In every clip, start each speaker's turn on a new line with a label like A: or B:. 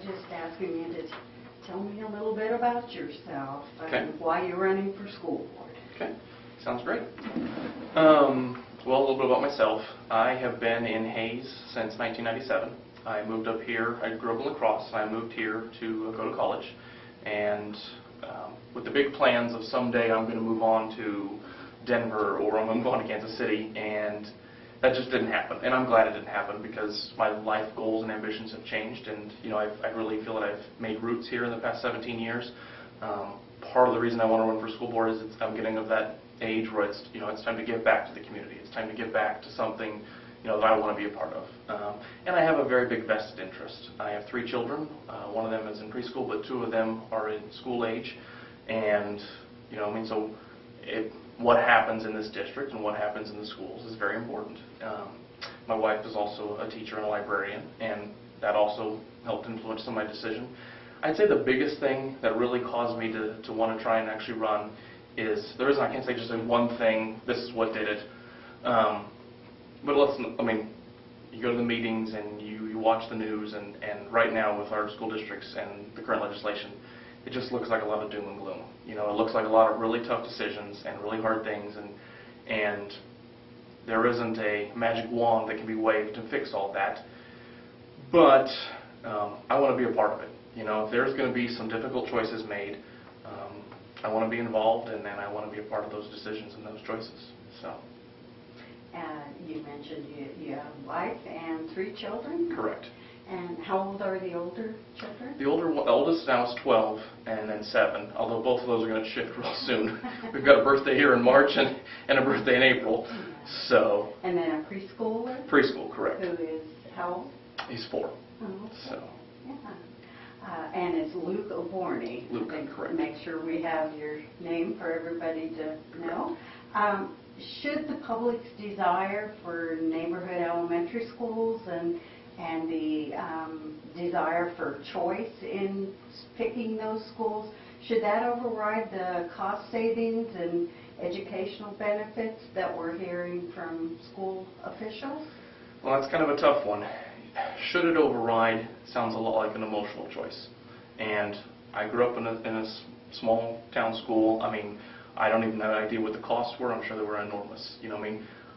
A: just asking you to tell me a little bit about yourself
B: Okay.
A: and why you're running for school board.
B: Okay, sounds great. Well, a little bit about myself. I have been in Hayes since 1997. I moved up here. I grew up in La Crosse, and I moved here to go to college. And with the big plans of someday I'm going to move on to Denver or I'm going to move on to Kansas City, and that just didn't happen. And I'm glad it didn't happen because my life goals and ambitions have changed, and I really feel that I've made roots here in the past 17 years. Part of the reason I want to run for school board is I'm getting of that age where it's time to give back to the community. It's time to give back to something that I want to be a part of. And I have a very big vested interest. I have 3 children. One of them is in preschool, but 2 of them are in school age. And so what happens in this district and what happens in the schools is very important. My wife is also a teacher and a librarian, and that also helped influence some of my decision. I'd say the biggest thing that really caused me to want to try and actually run is, I can't say just one thing, this is what did it. But you go to the meetings and you watch the news, and right now with our school districts and the current legislation, it just looks like a lot of doom and gloom. It looks like a lot of really tough decisions and really hard things, and there isn't a magic wand that can be waved to fix all that. But I want to be a part of it. If there's going to be some difficult choices made, I want to be involved, and I want to be a part of those decisions and those choices. So.
A: You mentioned you have a wife and 3 children?
B: Correct.
A: And how old are the older children?
B: The oldest now is 12 and then 7, although both of those are going to shift real soon. We've got a birthday here in March and a birthday in April. So.
A: And then a preschooler?
B: Preschool, correct.
A: Who is how old?
B: He's 4.
A: Oh, okay.
B: So.
A: Yeah. And it's Luke Oborny.
B: Luke, correct.
A: Make sure we have your name for everybody to know. Should the public's desire for neighborhood elementary schools and the desire for choice in picking those schools, should that override the cost savings and educational benefits that we're hearing from school officials?
B: Well, that's kind of a tough one. Should it override sounds a lot like an emotional choice. And I grew up in a small town school. I don't even have an idea what the costs were. I'm sure they were enormous.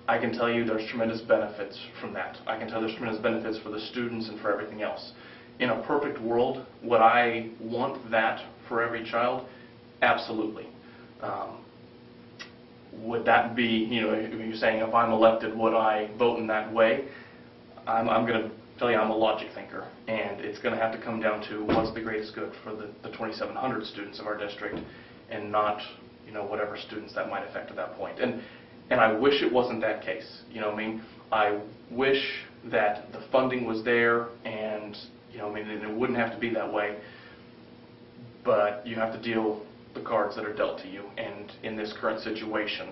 B: I can tell you there's tremendous benefits from that. I can tell there's tremendous benefits for the students and for everything else. In a perfect world, would I want that for every child? Absolutely. Would that be, you're saying if I'm elected, would I vote in that way? I'm going to tell you I'm a logic thinker, and it's going to have to come down to what's the greatest good for the 2,700 students of our district, and not whatever students that might affect at that point. And I wish it wasn't that case. I wish that the funding was there, and it wouldn't have to be that way. But you have to deal the cards that are dealt to you, and in this current situation,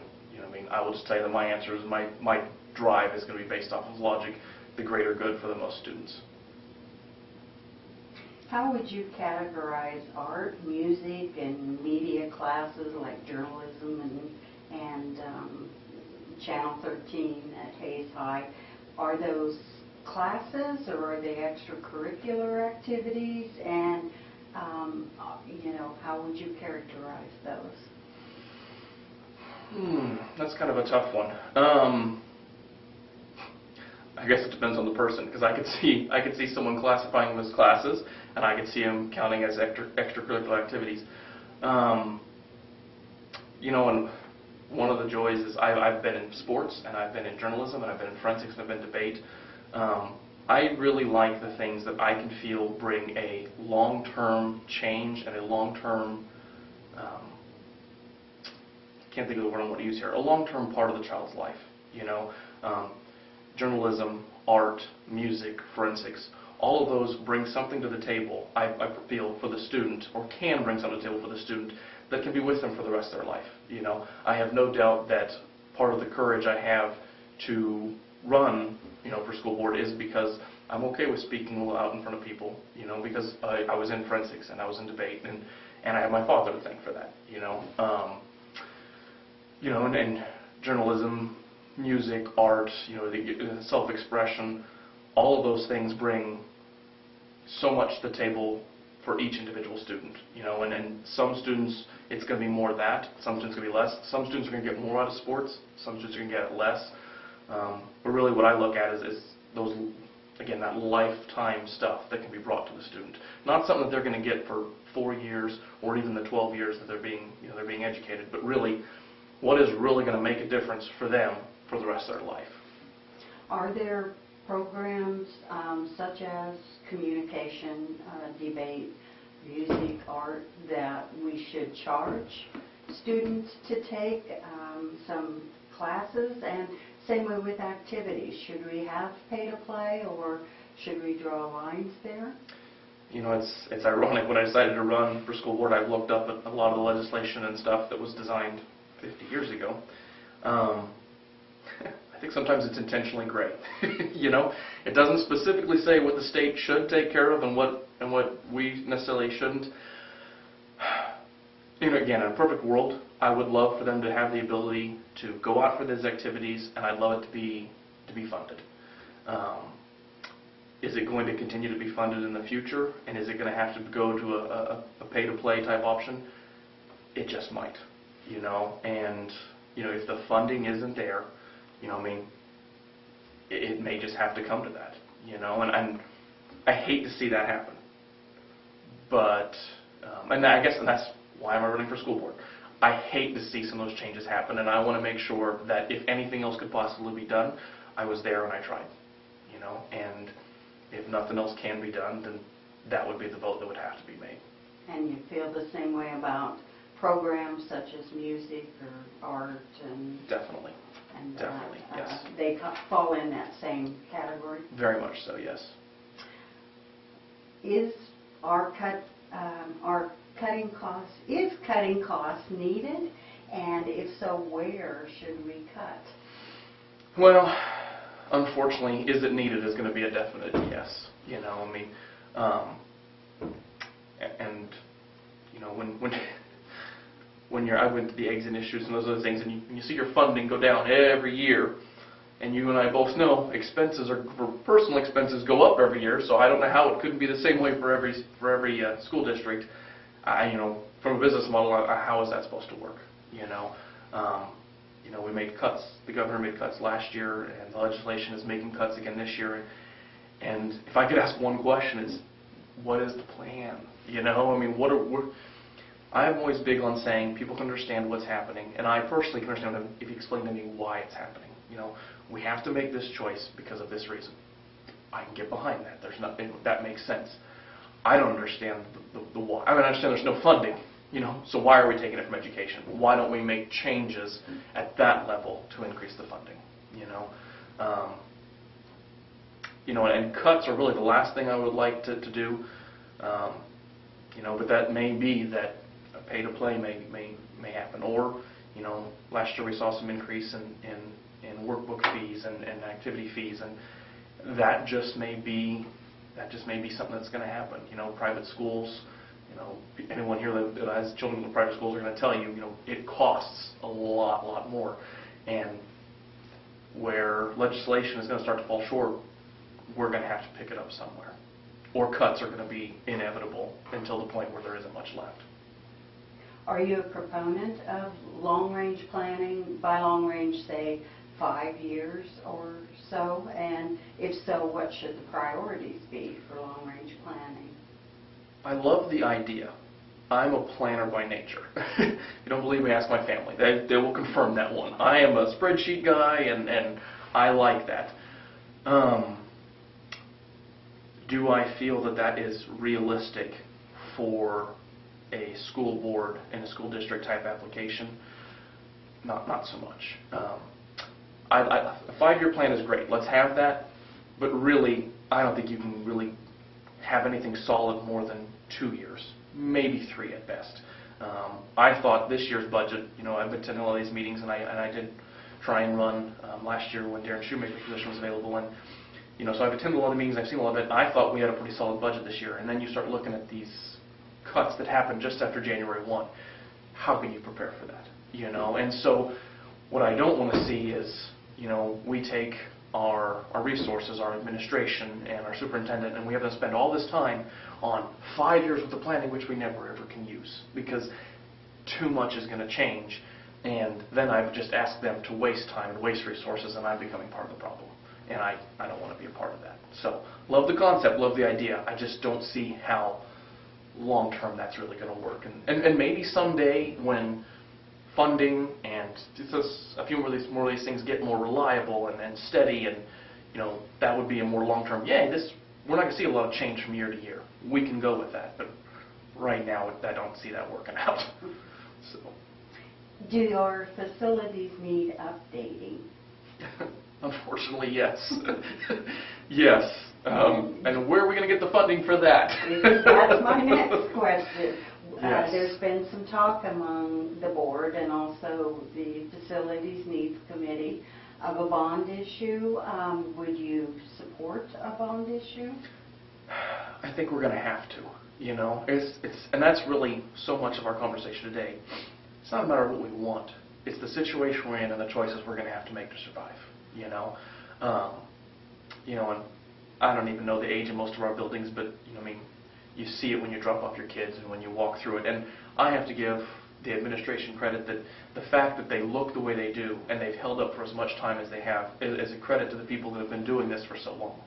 B: I will just tell you that my answer is my drive is going to be based off of logic, the greater good for the most students.
A: How would you categorize art, music, and media classes like journalism and Channel 13 at Hayes High? Are those classes or are they extracurricular activities? And how would you characterize those?
B: That's kind of a tough one. I guess it depends on the person, because I could see someone classifying them as classes, and I could see them counting as extracurricular activities. And one of the joys is I've been in sports, and I've been in journalism, and I've been in forensics, and I've been in debate. I really like the things that I can feel bring a long-term change and a long-term, can't think of the word I want to use here, a long-term part of the child's life. Journalism, art, music, forensics, all of those bring something to the table, I feel, for the student, or can bring something to the table for the student that can be with them for the rest of their life. I have no doubt that part of the courage I have to run, for school board is because I'm okay with speaking out in front of people, because I was in forensics and I was in debate, and I have my father to thank for that, and journalism, music, art, the self-expression, all of those things bring so much to the table for each individual student, you know, and some students, it's going to be more of that, some students going to be less, some students are going to get more out of sports, some students are going to get less, but really what I look at is those, again, that lifetime stuff that can be brought to the student. Not something that they're going to get for 4 years or even the 12 years that they're being educated, but really what is really going to make a difference for them for the rest of their life.
A: Are there programs such as communication, debate, music, art that we should charge students to take some classes? And same way with activities. Should we have pay to play, or should we draw lines there?
B: You know, it's ironic. When I decided to run for school board, I looked up at a lot of the legislation and stuff that was designed 50 years ago. I think sometimes it's intentionally gray. You know, it doesn't specifically say what the state should take care of and what we necessarily shouldn't. You know, again, in a perfect world, I would love for them to have the ability to go out for these activities, and I'd love it to be funded. Is it going to continue to be funded in the future, and is it going to have to go to a pay-to-play type option? It just might, you know, and you know, if the funding isn't there, you know, I mean, it may just have to come to that, you know, and I hate to see that happen. But, and I guess that's why I'm running for school board. I hate to see some of those changes happen, and I want to make sure that if anything else could possibly be done, I was there and I tried, you know, and if nothing else can be done, then that would be the vote that would have to be made.
A: And you feel the same way about programs such as music or art and...
B: Definitely.
A: And
B: definitely, yes.
A: They fall in that same category?
B: Very much so, yes.
A: Is cutting costs needed? And if so, where should we cut?
B: Well, unfortunately, is it needed is going to be a definite yes. You know, I mean, and you know, when I went to the exit issues and those other things, and you see your funding go down every year, and you and I both know for personal expenses go up every year. So I don't know how it couldn't be the same way for every school district. You know, from a business model, how is that supposed to work? You know, we made cuts. The governor made cuts last year, and the legislation is making cuts again this year. And if I could ask one question, it's what is the plan? You know, I mean, I'm always big on saying people can understand what's happening, and I personally can understand them if you explain to me why it's happening. You know, we have to make this choice because of this reason. I can get behind that. That makes sense. I don't understand the why. I mean, I understand there's no funding, you know, so why are we taking it from education? Why don't we make changes at that level to increase the funding, you know? You know, and cuts are really the last thing I would like to do, you know, but that may be that a pay-to-play may happen. Or, you know, last year we saw some increase in workbook fees and activity fees, and that just may be something that's going to happen. You know, private schools, you know, anyone here that has children in private schools are going to tell you, you know, it costs a lot more. And where legislation is going to start to fall short, we're going to have to pick it up somewhere. Or cuts are going to be inevitable until the point where there isn't much left.
A: Are you a proponent of long-range planning? By long-range, say, 5 years or so? And if so, what should the priorities be for long-range planning?
B: I love the idea. I'm a planner by nature. If you don't believe me, ask my family. They will confirm that one. I am a spreadsheet guy, and I like that. Do I feel that is realistic for a school board and a school district type application? Not so much. A 5-year plan is great. Let's have that. But really, I don't think you can really have anything solid more than 2 years, maybe 3 at best. I thought this year's budget, you know, I've been attending all these meetings, and I did try and run last year when Darren Shoemaker's position was available. And you know, so I've attended a lot of meetings, I've seen a lot of it, and I thought we had a pretty solid budget this year. And then you start looking at these cuts that happened just after January 1. How can you prepare for that? You know, and so what I don't want to see is, you know, we take our resources, our administration, and our superintendent, and we have them spend all this time on 5 years worth of planning, which we never ever can use because too much is going to change. And then I've just asked them to waste time and waste resources, and I'm becoming part of the problem. And I don't want to be a part of that. So, love the concept, love the idea. I just don't see how long-term that's really going to work. And maybe someday when funding and a few more of these things get more reliable and steady, and that would be a more long-term, we're not going to see a lot of change from year to year. We can go with that, but right now I don't see that working out. So.
A: Do your facilities need updating?
B: Unfortunately, yes. Yes. And where are we going to get the funding for that?
A: That's my next question.
B: Yes.
A: There's been some talk among the board and also the Facilities Needs Committee of a bond issue. Would you support a bond issue?
B: I think we're going to have to. And that's really so much of our conversation today. It's not a matter of what we want. It's the situation we're in and the choices we're going to have to make to survive. And I don't even know the age of most of our buildings, but you see it when you drop off your kids and when you walk through it. And I have to give the administration credit that the fact that they look the way they do and they've held up for as much time as they have is a credit to the people that have been doing this for so long.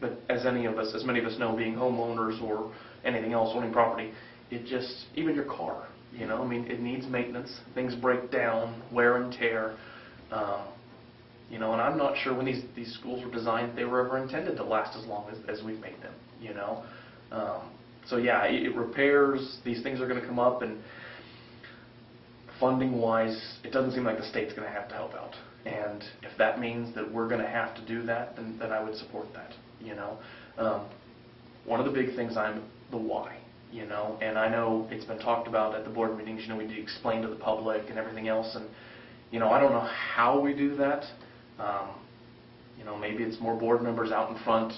B: But as many of us know, being homeowners or anything else, owning property, even your car, it needs maintenance. Things break down, wear and tear. And I'm not sure when these schools were designed, they were ever intended to last as long as we've made them, So yeah, it repairs, these things are going to come up, and funding-wise, it doesn't seem like the state's going to have to help out. And if that means that we're going to have to do that, then I would support that, One of the big things, the why, and I know it's been talked about at the board meetings, we need to explain to the public and everything else, and I don't know how we do that. Maybe it's more board members out in front,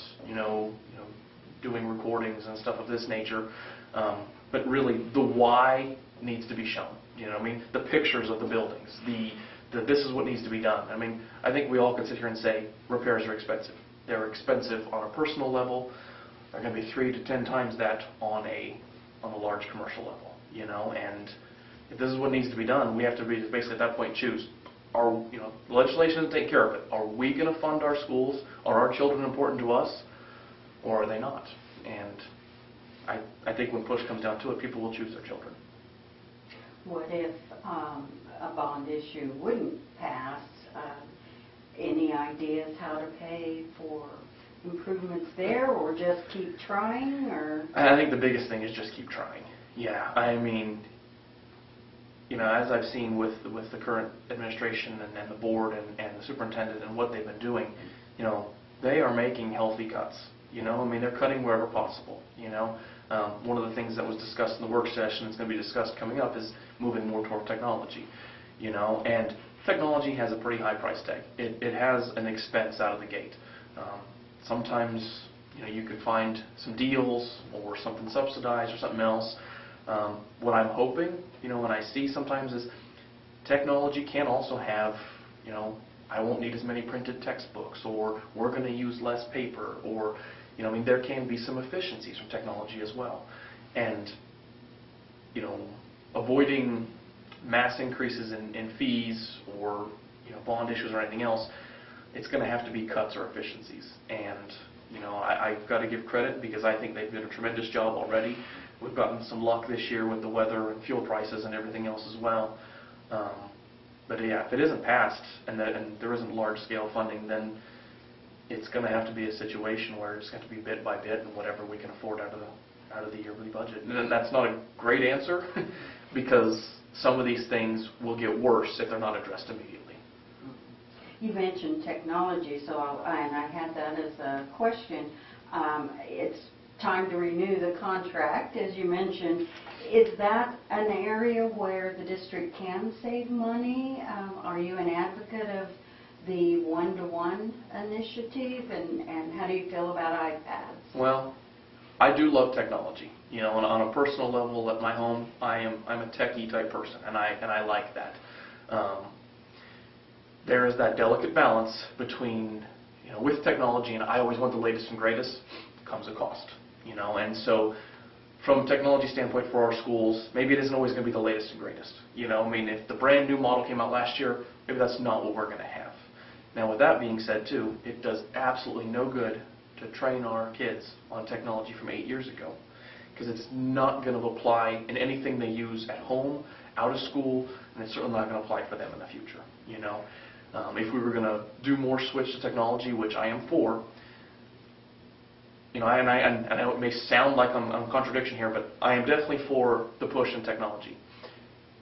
B: doing recordings and stuff of this nature. But really, the why needs to be shown. The pictures of the buildings, this is what needs to be done. I think we all could sit here and say repairs are expensive. They're expensive on a personal level. They're going to be 3 to 10 times that on a large commercial level. And if this is what needs to be done, we have to basically at that point choose. The legislation is taking care of it. Are we going to fund our schools? Are our children important to us? Or are they not? And I think when push comes down to it, people will choose their children.
A: What if a bond issue wouldn't pass? Any ideas how to pay for improvements there, or just keep trying? Or
B: I think the biggest thing is just keep trying. Yeah, as I've seen with the current administration and the board and the superintendent and what they've been doing, they are making healthy cuts. They're cutting wherever possible. One of the things that was discussed in the work session that's going to be discussed coming up is moving more toward technology. And technology has a pretty high price tag. It has an expense out of the gate. Sometimes you can find some deals or something subsidized or something else. What I'm hoping, when I see sometimes is technology can also have, I won't need as many printed textbooks, or we're going to use less paper, or, there can be some efficiencies from technology as well. And, avoiding mass increases in fees or, bond issues or anything else, it's going to have to be cuts or efficiencies. And, I've got to give credit because I think they've done a tremendous job already. We've gotten some luck this year with the weather and fuel prices and everything else as well. But yeah, if it isn't passed and there isn't large-scale funding, then it's going to have to be a situation where it's going to be bit by bit and whatever we can afford out of the yearly budget. And that's not a great answer because some of these things will get worse if they're not addressed immediately.
A: You mentioned technology, and I had that as a question. It's time to renew the contract, as you mentioned. Is that an area where the district can save money? Are you an advocate of the one-to-one initiative, and how do you feel about iPads?
B: Well, I do love technology. On a personal level at my home, I'm a techie type person, and I like that. there is that delicate balance between, with technology, and I always want the latest and greatest, comes a cost, and so from a technology standpoint for our schools, maybe it isn't always going to be the latest and greatest. I mean, if the brand new model came out last year, maybe that's not what we're going to have. Now, with that being said, too, it does absolutely no good to train our kids on technology from 8 years ago, because it's not going to apply in anything they use at home, out of school, and it's certainly not going to apply for them in the future. If we were going to do more switch to technology, which I am for, and I know it may sound like I'm a contradiction here, but I am definitely for the push in technology.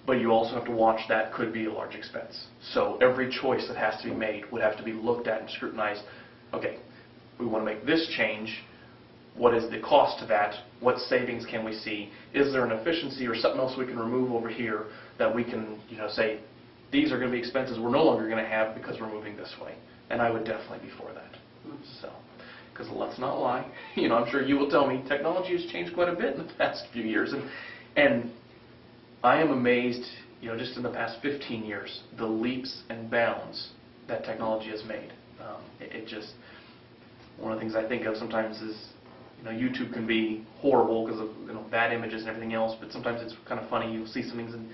B: But you also have to watch that could be a large expense. So every choice that has to be made would have to be looked at and scrutinized. Okay, we want to make this change. What is the cost to that? What savings can we see? Is there an efficiency or something else we can remove over here that we can, say, these are going to be expenses we're no longer going to have because we're moving this way? And I would definitely be for that. So, because let's not lie, I'm sure you will tell me technology has changed quite a bit in the past few years, and I am amazed, just in the past 15 years, the leaps and bounds that technology has made. It just, one of the things I think of sometimes is, YouTube can be horrible because of bad images and everything else, but sometimes it's kind of funny. You'll see some things, and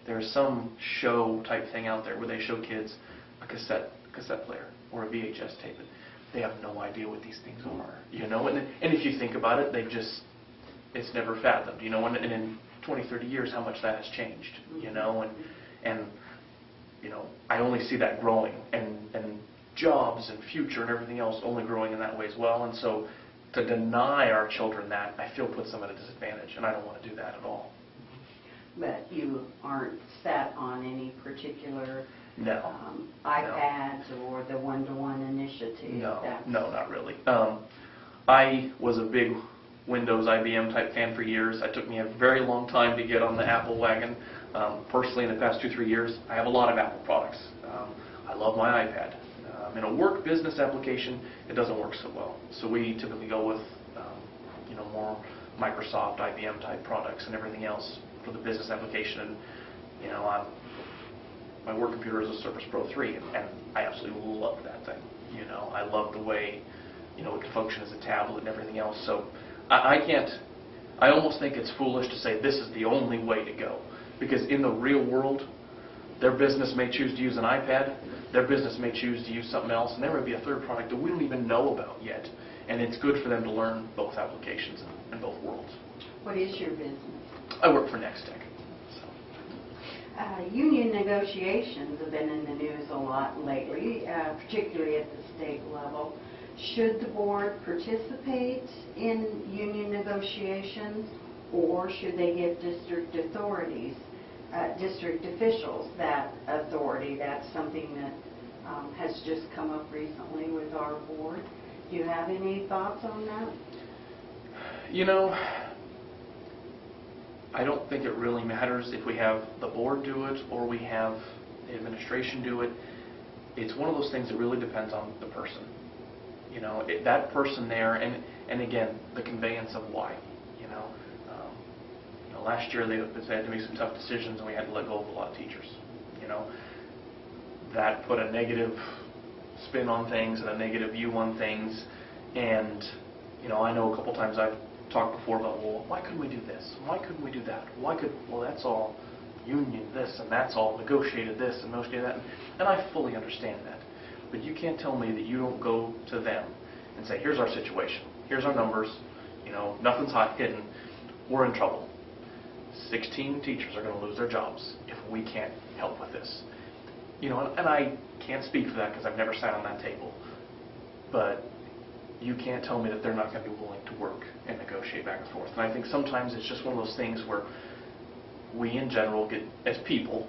B: there's some show type thing out there where they show kids a cassette player or a VHS tape. They have no idea what these things are, and if you think about it, it's never fathomed, and in 20, 30 years, how much that has changed, and I only see that growing, and jobs and future and everything else only growing in that way as well, and so to deny our children that, I feel puts them at a disadvantage, and I don't want to do that at all.
A: But you aren't set on any particular
B: No.
A: iPads or the one-to-one initiative?
B: No, not really. I was a big Windows IBM type fan for years. It took me a very long time to get on the Apple wagon. Personally, in the past 2-3 years, I have a lot of Apple products. I love my iPad. In a work business application, it doesn't work so well. So we typically go with more Microsoft, IBM type products and everything else for the business application. And my work computer is a Surface Pro 3, and I absolutely love that thing. I love the way it can function as a tablet and everything else. So I almost think it's foolish to say this is the only way to go, because in the real world, their business may choose to use an iPad, their business may choose to use something else, and there may be a third product that we don't even know about yet. And it's good for them to learn both applications in both worlds.
A: What is your business?
B: I work for Nextech.
A: Union negotiations have been in the news a lot lately, particularly at the state level. Should the board participate in union negotiations, or should they give district authorities, district officials that authority? That's something that has just come up recently with our board. Do you have any thoughts on that?
B: I don't think it really matters if we have the board do it or we have the administration do it. It's one of those things that really depends on the person. That person there, and again, the conveyance of why. Last year they had to make some tough decisions, and we had to let go of a lot of teachers. That put a negative spin on things and a negative view on things. And I know a couple times I've talked before about, well, why couldn't we do this? Why couldn't we do that? Well, that's all union this, and that's all negotiated this and negotiated that. And I fully understand that. But you can't tell me that you don't go to them and say, here's our situation, here's our numbers, nothing's hidden, we're in trouble. 16 teachers are going to lose their jobs if we can't help with this. And I can't speak for that because I've never sat on that table. But you can't tell me that they're not going to be willing to work and negotiate back and forth. And I think sometimes it's just one of those things where we in general as people,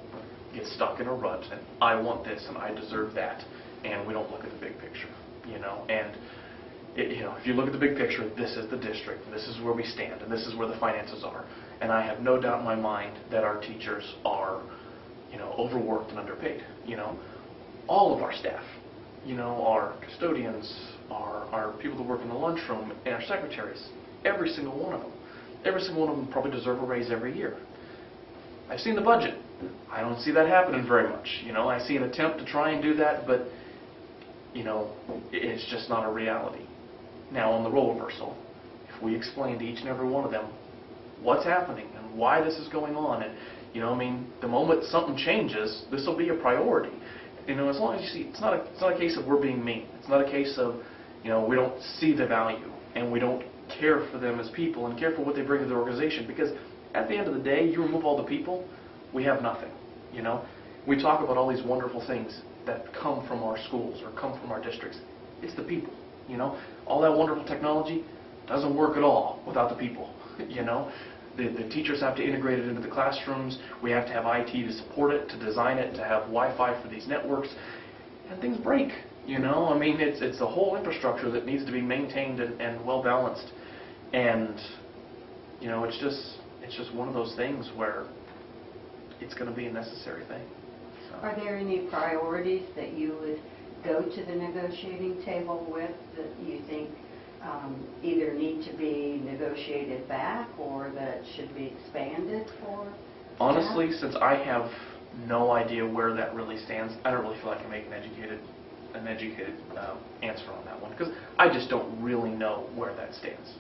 B: get stuck in a rut, and I want this and I deserve that, and we don't look at the big picture, And if you look at the big picture, this is the district, this is where we stand, and this is where the finances are. And I have no doubt in my mind that our teachers are, overworked and underpaid. All of our staff, our custodians, our people that work in the lunchroom, and our secretaries, every single one of them probably deserve a raise every year. I've seen the budget. I don't see that happening very much. I see an attempt to try and do that, but it's just not a reality. Now, on the role reversal, if we explain to each and every one of them what's happening and why this is going on, and the moment something changes, this will be a priority. As long as you see, it's not a case of we're being mean. It's not a case of we don't see the value and we don't care for them as people and care for what they bring to the organization. Because at the end of the day, you remove all the people, we have nothing. We talk about all these wonderful things that come from our schools or come from our districts. It's the people. All that wonderful technology doesn't work at all without the people. The teachers have to integrate it into the classrooms. We have to have IT to support it, to design it, to have Wi-Fi for these networks. And things break, It's the whole infrastructure that needs to be maintained and well balanced. And, it's just one of those things where it's going to be a necessary thing. So.
A: Are there any priorities that you would go to the negotiating table with that you think either need to be negotiated back or that should be expanded for?
B: Honestly, since I have no idea where that really stands, I don't really feel I can make an educated answer on that one, because I just don't really know where that stands.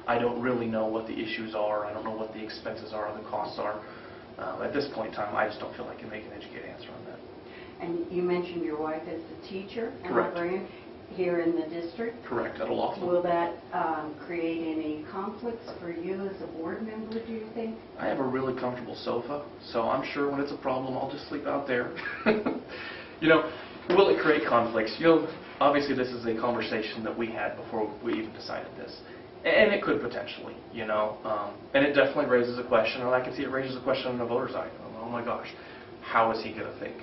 B: I don't really know what the issues are. I don't know what the expenses are, the costs are. At this point in time, I just don't feel I can make an educated answer on that.
A: And you mentioned your wife is a teacher and
B: Correct.
A: librarian here in the district.
B: Correct, at a law firm.
A: Will that create any conflicts for you as a board member, do you think?
B: I have a really comfortable sofa, so I'm sure when it's a problem, I'll just sleep out there. Will it create conflicts? Obviously this is a conversation that we had before we even decided this. And it could potentially, and it definitely raises a question, and I can see it raises a question on the voter's eye. Oh my gosh, how is he going to think?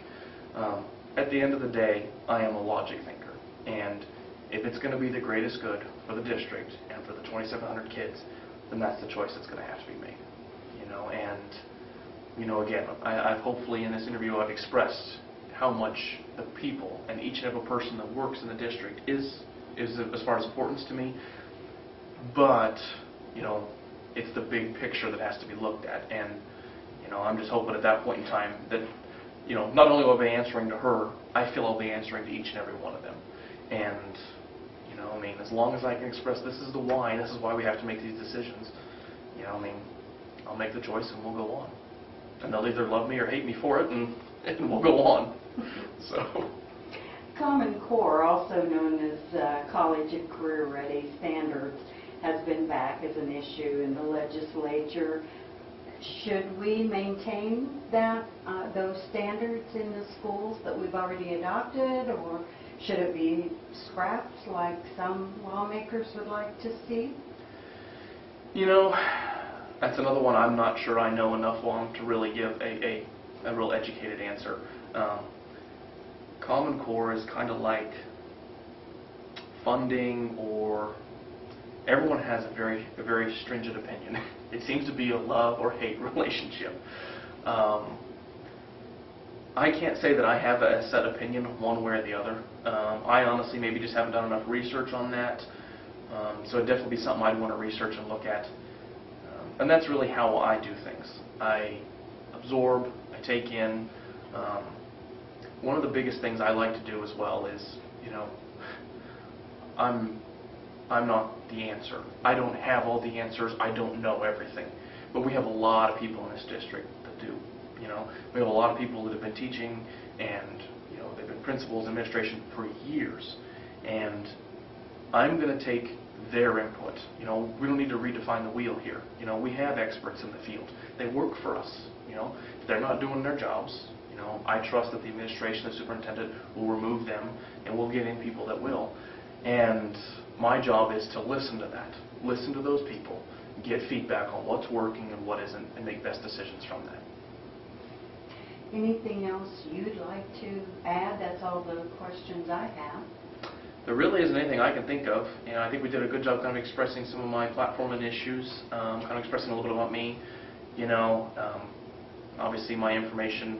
B: At the end of the day, I am a logic thinker, and if it's going to be the greatest good for the district and for the 2,700 kids, then that's the choice that's going to have to be made. Again, I've hopefully in this interview I've expressed how much the people and each and every person that works in the district is as far as importance to me. But, it's the big picture that has to be looked at. And, I'm just hoping at that point in time that, not only will I be answering to her, I feel I'll be answering to each and every one of them. And, as long as I can express this is the why, this is why we have to make these decisions, I'll make the choice and we'll go on. And they'll either love me or hate me for it, and we'll go on. So.
A: Common Core, also known as College and Career Ready Standards, has been back as an issue in the legislature. Should we maintain those standards in the schools that we've already adopted, or should it be scrapped like some lawmakers would like to see?
B: That's another one I'm not sure I know enough on to really give a real educated answer. Common Core is kind of like funding, or everyone has a very stringent opinion. It seems to be a love or hate relationship. I can't say that I have a set opinion one way or the other. I honestly maybe just haven't done enough research on that. So it'd definitely be something I'd want to research and look at. And that's really how I do things. I absorb, I take in. One of the biggest things I like to do as well is, I'm not the answer. I don't have all the answers. I don't know everything. But we have a lot of people in this district that do. We have a lot of people that have been teaching, and they've been principals, administration for years. And I'm going to take their input. We don't need to redefine the wheel here. We have experts in the field. They work for us. If they're not doing their jobs, I trust that the administration, the superintendent, will remove them, and we'll get in people that will. And my job is to listen to that, listen to those people, get feedback on what's working and what isn't, and make best decisions from that.
A: Anything else you'd like to add? That's all the questions I have.
B: There really isn't anything I can think of. I think we did a good job kind of expressing some of my platform and issues, kind of expressing a little bit about me. Obviously my information,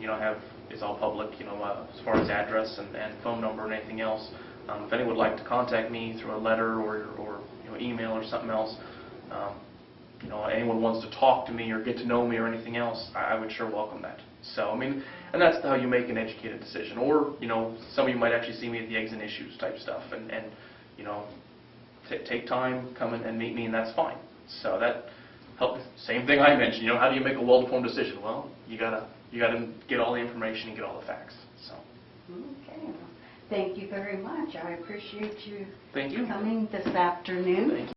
B: is all public, as far as address and phone number and anything else. If anyone would like to contact me through a letter or email or something else, anyone wants to talk to me or get to know me or anything else, I would sure welcome that. So, I mean, and that's how you make an educated decision. Or, some of you might actually see me at the Eggs and Issues type stuff, and take time, come in and meet me, and that's fine. So that helps. Same thing I mentioned. How do you make a well-informed decision? Well, you gotta get all the information and get all the facts. So.
A: Okay. Well, thank you very much. I appreciate you
B: Thank you.
A: coming this afternoon.
B: Thank you.